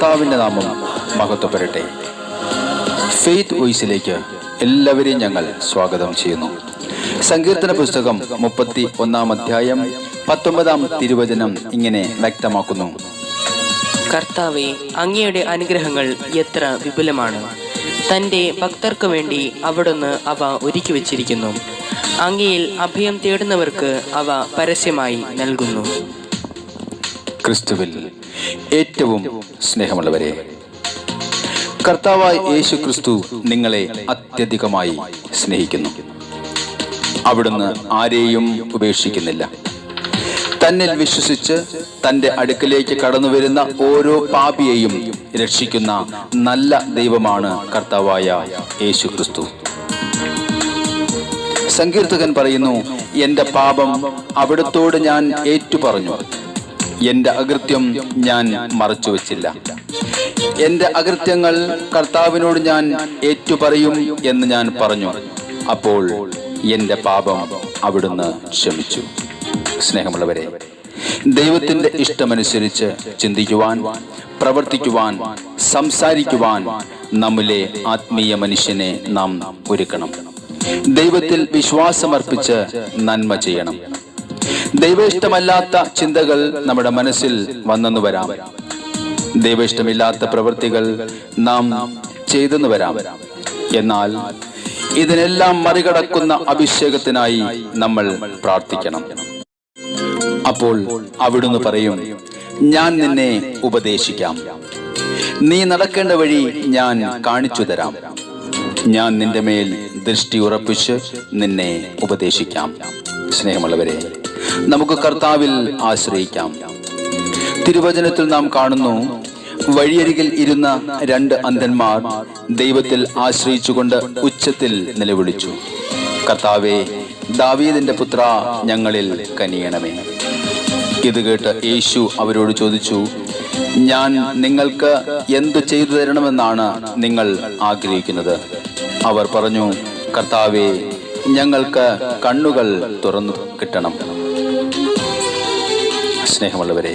കർത്താവിൻ്റെ നാമം മഹത്വപ്പെടട്ടെ. ഫെയ്ത്ത് വോയിസിലേക്ക് എല്ലാവരെയും ഞങ്ങൾ സ്വാഗതം ചെയ്യുന്നു. സങ്കീർത്തന പുസ്തകം 31 അധ്യായം 19 തിരുവചനം ഇങ്ങനെ വ്യക്തമാക്കുന്നു: കർത്താവേ, അങ്ങയുടെ അനുഗ്രഹങ്ങൾ എത്ര വിപുലമാണ്! തൻ്റെ ഭക്തർക്ക് വേണ്ടി അവിടുന്ന് അവ ഒരുക്കി വച്ചിരിക്കുന്നു. അങ്ങയിൽ അഭയം തേടുന്നവർക്ക് അവ പരസ്യമായി നൽകുന്നു. ക്രിസ്തുവിൽ ഏറ്റവും സ്നേഹമുള്ളവരെ, കർത്താവായ യേശു ക്രിസ്തു നിങ്ങളെ അത്യധികമായി സ്നേഹിക്കുന്നു. അവിടുന്ന് ആരെയും ഉപേക്ഷിക്കുന്നില്ല. തന്നിൽ വിശ്വസിച്ച് തൻ്റെ അടുക്കലേക്ക് കടന്നു വരുന്ന ഓരോ പാപിയെയും രക്ഷിക്കുന്ന നല്ല ദൈവമാണ് കർത്താവായ യേശു ക്രിസ്തു. സങ്കീർത്തകൻ പറയുന്നു: എൻ്റെ പാപം അവിടുത്തോട് ഞാൻ ഏറ്റുപറഞ്ഞു, എൻ്റെ അകൃത്യം ഞാൻ മറച്ചുവെച്ചില്ല. എൻ്റെ അകൃത്യങ്ങൾ കർത്താവിനോട് ഞാൻ ഏറ്റുപറയും എന്ന് ഞാൻ പറഞ്ഞു. അപ്പോൾ എൻ്റെ പാപം അവിടുന്ന് ക്ഷമിച്ചു. സ്നേഹമുള്ളവരെ, ദൈവത്തിൻ്റെ ഇഷ്ടമനുസരിച്ച് ചിന്തിക്കുവാൻ, പ്രവർത്തിക്കുവാൻ, സംസാരിക്കുവാൻ നമ്മിലെ ആത്മീയ മനുഷ്യനെ നാം ഒരുക്കണം. ദൈവത്തിൽ വിശ്വാസമർപ്പിച്ച് നന്മ ചെയ്യണം. ദൈവേഷ്ടമല്ലാത്ത ചിന്തകൾ നമ്മുടെ മനസ്സിൽ വന്നെന്നു വരാം. ദൈവേഷ്ടമില്ലാത്ത പ്രവൃത്തികൾ നാം ചെയ്തെന്നു വരാം. എന്നാൽ ഇതിനെല്ലാം മറികടക്കുന്ന അഭിഷേകത്തിനായി നമ്മൾ പ്രാർത്ഥിക്കണം. അപ്പോൾ അവിടുന്ന് പറയും: ഞാൻ നിന്നെ ഉപദേശിക്കാം, നീ നടക്കേണ്ട വഴി ഞാൻ കാണിച്ചു തരാം, ഞാൻ നിന്റെ മേൽ ദൃഷ്ടി ഉറപ്പിച്ച് നിന്നെ ഉപദേശിക്കാം. സ്നേഹമുള്ളവരെ, നമുക്ക് കർത്താവിൽ ആശ്രയിക്കാം. തിരുവചനത്തിൽ നാം കാണുന്നു, വഴിയരികിൽ ഇരുന്ന 2 അന്ധന്മാർ ദൈവത്തിൽ ആശ്രയിച്ചുകൊണ്ട് ഉച്ചത്തിൽ നിലവിളിച്ചു: കർത്താവേ, ദാവീദിന്റെ പുത്ര, ഞങ്ങളിൽ കനിയണമേ. ഇത് കേട്ട് യേശു അവരോട് ചോദിച്ചു: ഞാൻ നിങ്ങൾക്ക് എന്തു ചെയ്തു തരണമെന്നാണ് നിങ്ങൾ ആഗ്രഹിക്കുന്നത്? അവർ പറഞ്ഞു: കർത്താവേ, ഞങ്ങൾക്ക് കണ്ണുകൾ തുറന്നു കിട്ടണം. സ്നേഹമുള്ളവരെ,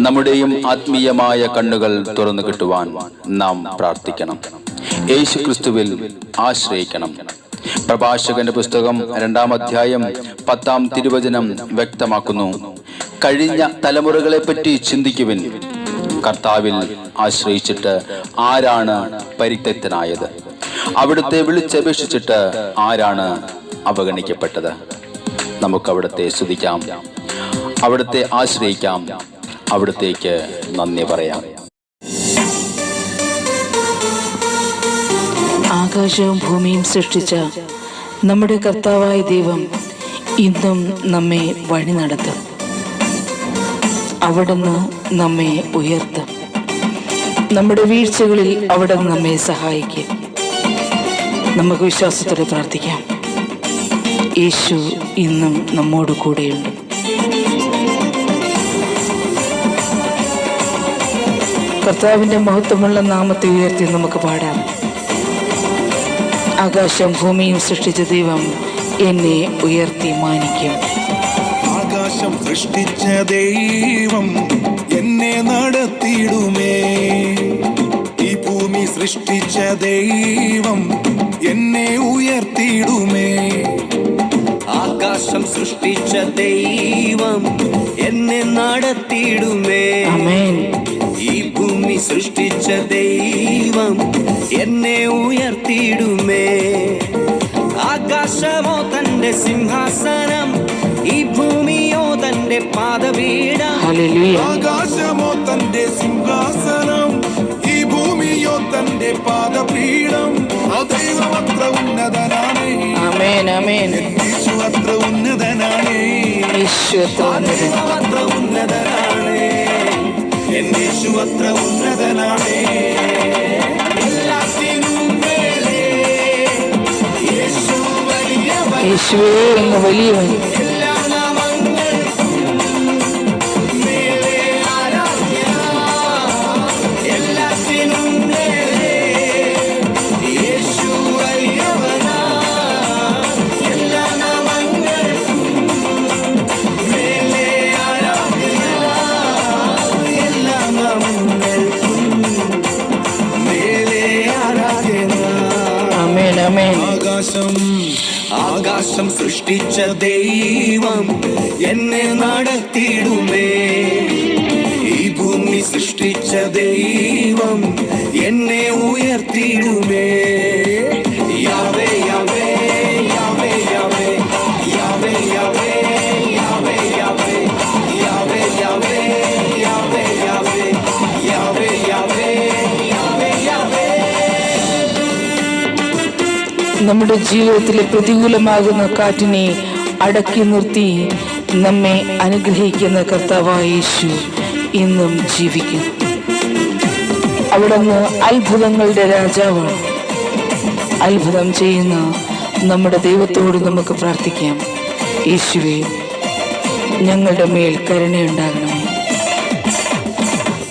നമ്മുടെയും ആത്മീയമായ കണ്ണുകൾ തുറന്നു കിട്ടുവാൻ നാം പ്രാർത്ഥിക്കണം. യേശു ക്രിസ്തുവിൽ ആശ്രയിക്കണം. പ്രഭാഷകന്റെ പുസ്തകം 2 അധ്യായം 10 തിരുവചനം വ്യക്തമാക്കുന്നു: കഴിഞ്ഞ തലമുറകളെ പറ്റി ചിന്തിക്കുവിൻ. കർത്താവിൽ ആശ്രയിച്ചിട്ട് ആരാണ് പരിത്യക്തനായത്? അവിടുത്തെ വിളിച്ചപേക്ഷിച്ചിട്ട് ആരാണ് അവഗണിക്കപ്പെട്ടത്? നമുക്ക് അവിടുത്തെ സ്തുതിക്കാം, അവിടുത്തെ ആശ്രയിക്കാം, അവിടുത്തേക്ക് നന്ദി പറയാം. ആകാശവും ഭൂമിയും സൃഷ്ടിച്ച നമ്മുടെ കർത്താവായ ദൈവം ഇന്നും നമ്മെ വഴി നടത്തും. അവിടുന്ന് നമ്മെ ഉയർത്തും. നമ്മുടെ വീഴ്ചകളിൽ അവിടുന്ന് നമ്മെ സഹായിക്കും. നമുക്ക് വിശ്വാസത്തോടെ പ്രാർത്ഥിക്കാം. യേശു ഇന്നും നമ്മോട് കൂടെയുണ്ട്. കർത്താവിൻ്റെ മഹത്വമുള്ള നാമത്തെ ഉയർത്തി നമുക്ക് പാടാം. ആകാശം ഭൂമിയും സൃഷ്ടിച്ച ദൈവം എന്നെ ഉയർത്തി മാനിക്കും. ആകാശം സൃഷ്ടിച്ച ദൈവം എന്നെ നടത്തിയിടുമേ. ഈ ഭൂമി സൃഷ്ടിച്ച ദൈവം എന്നെ ഉയർത്തിയിടുമേ. ആകാശം സൃഷ്ടിച്ച ദൈവം എന്നെ നടത്തിയിടുമേ. ആമേൻ. ഈ ഭൂമി സൃഷ്ടിച്ച ദൈവം എന്നെ ഉയർത്തിയിടുമേ. ആകാശമോ തന്റെ സിംഹാസനം, ഈ ഭൂമിയോ തന്റെ പാദപീഠം. ആകാശമോ തന്റെ സിംഹാസനം, ഈ ഭൂമിയോ തന്റെ പാദപീഠം. ദൈവം അത്ര ഉന്നതനാണ്. ആമേൻ, ആമേൻ. യേശു അത്ര ഉന്നതനാണ്. യേശു അത്ര ഉന്നതനാണ്. യേശു അത്ര ഉന്നതനാണ്. എല്ലാത്തിനും മേലെ യേശു വലിയവൻ. യേശുവേ എന്ന് വലിയവൻ. ആമേൻ. ആകാശം സൃഷ്ടിച്ച ദൈവം എന്നെ നടത്തിയിടുമേ. ഈ ഭൂമി സൃഷ്ടിച്ച ദൈവം എന്നെ ഉയർത്തിയിടുമേ. Yahweh Yahweh Yahweh Yahweh Yahweh Yahweh Yahweh Yahweh Yahweh Yahweh Yahweh Yahweh Yahweh Yahweh Yahweh Yahweh. നമ്മുടെ ജീവിതത്തിലെ പ്രതികൂലമാകുന്ന കാറ്റിനെ അടക്കി നിർത്തി നമ്മെ അനുഗ്രഹിക്കുന്ന കർത്താവായ യേശു ഇന്നും ജീവിക്കുന്നു. അവിടുന്ന് അത്ഭുതങ്ങളുടെ രാജാവാണ്. അത്ഭുതം ചെയ്യുന്ന നമ്മുടെ ദൈവത്തോട് നമുക്ക് പ്രാർത്ഥിക്കാം. യേശുവേ, ഞങ്ങളുടെ മേൽ കരുണയുണ്ടാകണമേ.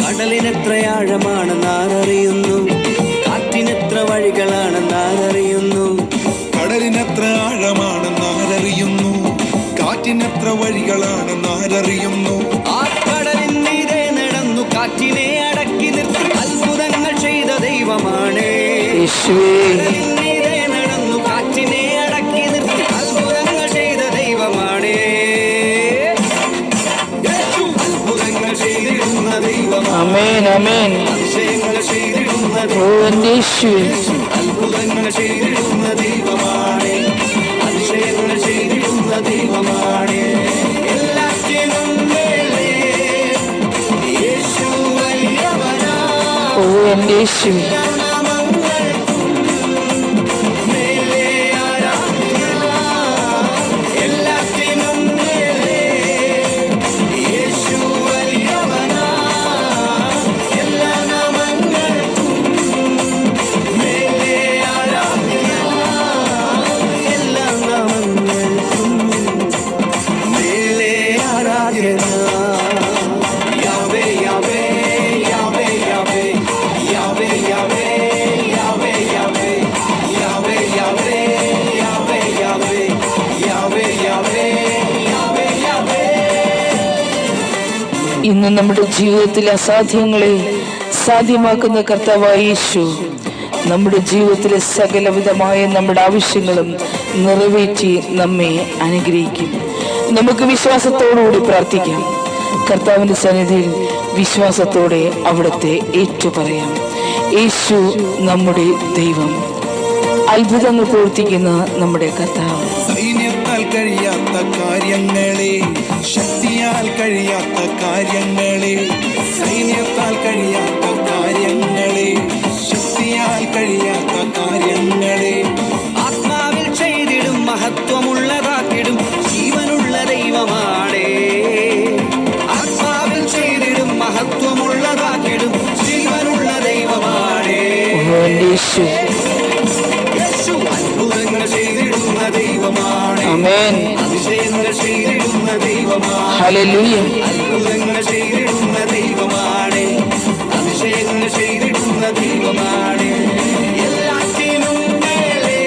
കടലിനെത്ര ആഴമാണെന്ന് ആരറിയുന്നു, കാറ്റിനെത്ര വഴികളാണെന്ന് ആരറിയുന്നു. കടലിനെത്ര ആഴമാണെന്ന് ആരറിയുന്നു, കാറ്റിനെത്ര വഴികളാണെന്ന് ആരറിയുന്നു. ആ കടലിൻ മീതെ നടന്നു കാറ്റിനെ അടക്കി നിർത്തി അത്ഭുതങ്ങൾ ചെയ്ത ദൈവമാണ്. യേശുവേ, കടലിൻ മീതെ നടന്നു കാറ്റിനെ അടക്കി നിർത്തി അത്ഭുതങ്ങൾ ചെയ്ത ദൈവമാണ്. യേശു അത്ഭുതങ്ങൾ ചെയ്തിടുന്ന ദൈവമാണ്. ആമേൻ ആമേൻ. അതിശയങ്ങൾ ചെയ്തിടുന്ന ഓ എൻ്റെ യേശുവേ, അത്ഭുതങ്ങൾ ചെയ്തിടുന്ന ദൈവമാണ്. അതിശയങ്ങൾ ചെയ്തിടുന്ന ദൈവമാണ്. എല്ലാറ്റിനും മേലെ യേശു വലിയവനാ. ഓ എൻ്റെ യേശുവേ, മേലെ ആരാധന. എല്ലാറ്റിനും മേലെ യേശു വലിയവനാ. എല്ലാ നാമങ്ങൾക്കും മേലെ ആരാധന. എല്ലാ നാമങ്ങൾക്കും മേലെ ആരാധന. Yahweh Yahweh Yahweh Yahweh Yahweh Yahweh Yahweh Yahweh Yahweh Yahweh Yahweh Yahweh Yahweh Yahweh Yahweh Yahweh. ഇന്ന് നമ്മുടെ ജീവിതത്തിലെ അസാധ്യങ്ങളെ സാധ്യമാക്കുന്ന കർത്താവായ യേശു നമ്മുടെ ജീവിതത്തിലെ സകലവിധമായ നമ്മുടെ ആവശ്യങ്ങളും നിറവേറ്റി നമ്മെ അനുഗ്രഹിക്കും. നമുക്ക് വിശ്വാസത്തോടുകൂടി പ്രാർത്ഥിക്കാം. കർത്താവിന്റെ സന്നിധിയിൽ വിശ്വാസത്തോടെ അവിടുത്തെ ഏറ്റുപറയാം. യേശു നമ്മുടെ ദൈവം, അത്ഭുതങ്ങൾ പ്രവർത്തിക്കുന്ന നമ്മുടെ കർത്താവ്. സൈന്യത്താൽ കഴിയാത്ത കാര്യങ്ങളെ, ശക്തിയാൽ കഴിയാത്ത കാര്യങ്ങളെ, സൈന്യത്താൽ കഴിയാത്ത കാര്യങ്ങളെ, ശക്തിയാൽ കഴിയാത്ത കാര്യങ്ങളെ ആത്മാവിൽ ചെയ്തിടും മഹത്വമുള്ളതാക്കിടും ജീവനുള്ള ദൈവമാണ്. ആത്മാവിൽ ചെയ്തിടും മഹത്വമുള്ളതാക്കിടും ജീവനുള്ള ദൈവമാണ്. ഓ എൻ്റെ യേശു, യേശു അത്ഭുതങ്ങൾ ചെയ്തിടുന്ന ദൈവമാണ്. ആമേൻ. അതിശയങ്ങൾ ചെയ്തിടുന്ന ദൈവമാണ്. ഹല്ലേലൂയ. അത്ഭുതങ്ങൾ ചെയ്തിടുന്ന ദൈവമാണ്. അതിശയങ്ങൾ ചെയ്തിടുന്ന ദൈവമാണ്. എല്ലാറ്റിനും മേലെ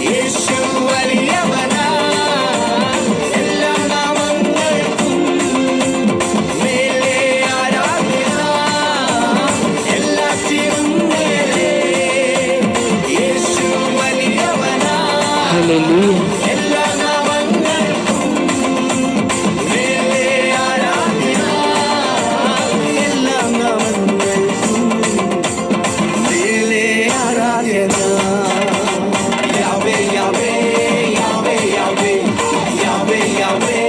യേശു വലിയവനാ. എല്ലാ നാമങ്ങൾക്കും മേലെ ആരാധന. എല്ലാറ്റിനും മേലെ യേശു വലിയവനാ. ഹല്ലേലൂയ. എല്ലാ നാമങ്ങൾക്കും മേലെ ആരാധന. എല്ലാ നാമങ്ങൾക്കും മേലെ ആരാധന. Yahweh Yahweh Yahweh Yahweh Yahweh Yahweh Yahweh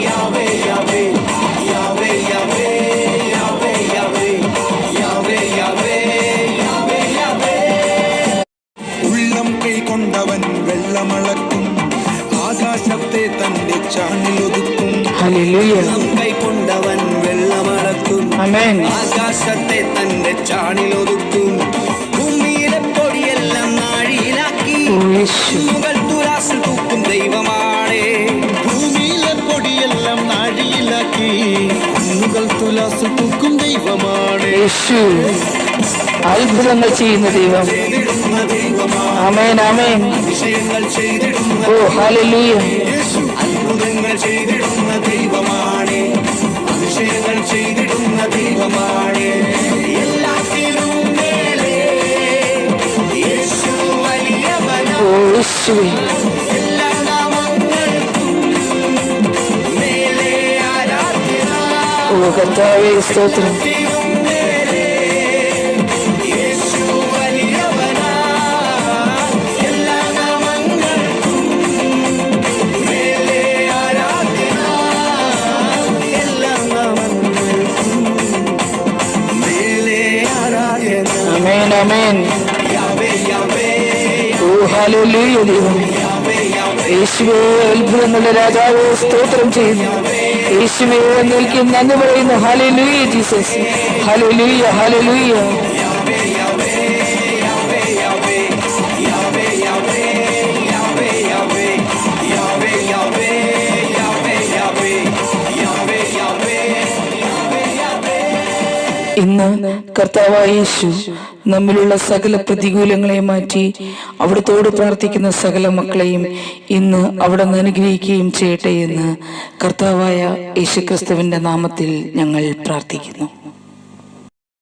Yahweh Yahweh Yahweh Yahweh Yahweh Yahweh Yahweh Yahweh Yahweh. ഉള്ളം കൈക്കൊണ്ടവൻ വെള്ളമളക്കും, ആകാശത്തെ തന്റെ ചാണിലൊതുക്കും. ഹല്ലേലൂയ. കൈക്കൊണ്ടവൻ വെള്ളമളക്കും, ആമേൻ. ആകാശത്തെ തന്റെ ചാണിലൊതുക്കും. ഭൂമിയിലെ പൊടിയെല്ലാം നാഴിയിലാക്കി ഓ യേശു, മുകൾ തുലാസിൽ തൂക്കും ദൈവമാണ്. ഭൂമിയിലെ പൊടിയെല്ലാം നാഴിയിലാക്കി കുന്നുകൾ തുലാസ് തൂക്കും ദൈവമാണ്. യേശു അത്ഭുതങ്ങൾ ചെയ്യുന്ന ദൈവം. ചെയ്തിടുന്ന ദൈവമാണ്. ആമേൻ ആമേൻ. അതിശയങ്ങൾ ചെയ്തിടുന്ന ഓ ഹല്ലേലൂയ. അത്ഭുതങ്ങൾ ചെയ്തിടുന്ന ദൈവമാണ്. അതിശയങ്ങൾ ചെയ്തിടുന്ന ദൈവമാണ്. എല്ലാത്തിനും മേലെ യേശു വലിയ യേശുവേ. എല്ലാ നാമങ്ങൾക്കും മേലെ ആരാധ്യനാം. ഓ കർത്താവേ, സ്തോത്രം. ദൈവം മേലെ യേശു വലിയവനാം. എല്ലാ നാമങ്ങൾക്കും മേലെ ആരാധ്യനാം. എല്ലാ നാമങ്ങൾക്കും മേലെ ആരാധ്യനാം. ആമേൻ, ആമേൻ. യാവേ യാവേ ഓ ഹല്ലേലൂയ ദൈവമേ. യാവേ യാവേ യേശുവേ, അത്ഭുതങ്ങളുടെ രാജാവേ, സ്തോത്രം ചെയ്യുന്നു. യേശുവേ, എന്നേക്ക് നന്ദി പറയുന്നു. Hallelujah Jesus. Hallelujah, hallelujah. Yahweh Yahweh Yahweh Yahweh Yahweh Yahweh Yahweh Yahweh Yahweh Yahweh Yahweh Yahweh Yahweh Yahweh Yahweh. ഇന്ന് കർത്താവായ യേശു നമ്മിലുള്ള സകല പ്രതികൂലങ്ങളെ മാറ്റി അവിടത്തോട് പ്രാർത്ഥിക്കുന്ന സകല മക്കളെയും ഇന്ന് അവിടെ നിന്ന് അനുഗ്രഹിക്കുകയും ചെയ്യട്ടെ എന്ന് കർത്താവായ യേശുക്രിസ്തുവിന്റെ നാമത്തിൽ ഞങ്ങൾ പ്രാർത്ഥിക്കുന്നു.